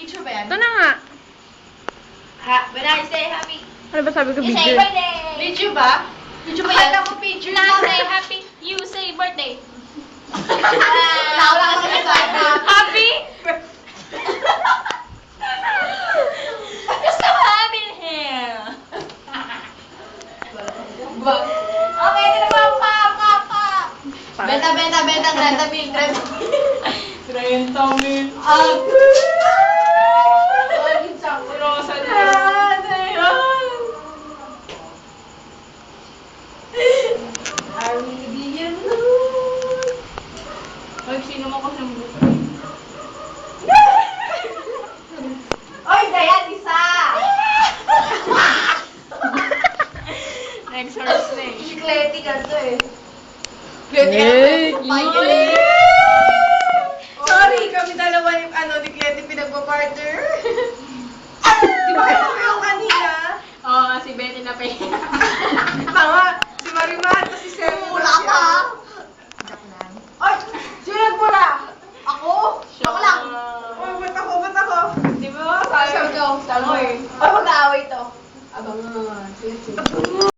Picture ba yan? Ito na nga. When I say happy. Ano ba sabi ko You say video? birthday. Video ba? Video ba yan? Akala ko picture. When I say happy, you say birthday. Wala ka nagsasabi. Happy? Gusto mo happy here. Okay, ito na pa. Benta, 30 mil. 30 mil. Rosa na. Arabian Nights. Ay, sino mo kasi ang buto? Oy, Dayan, isa! Next horse name. Kleti ka to eh. Hey, Finally! Sorry, kami dalawa ni Kleti pinagpa-partner. Di ba kayo kayo kanina? Oo, si Betty na pa Tama, si Marimar, tapos si Sam. Mula pa! Ay, sino nagmula? Ako? Ako lang. Oh, ba't ako? Di ba? Sabi ko, sabi ko eh. Ay, mag-aaway to. Abangan. Sige.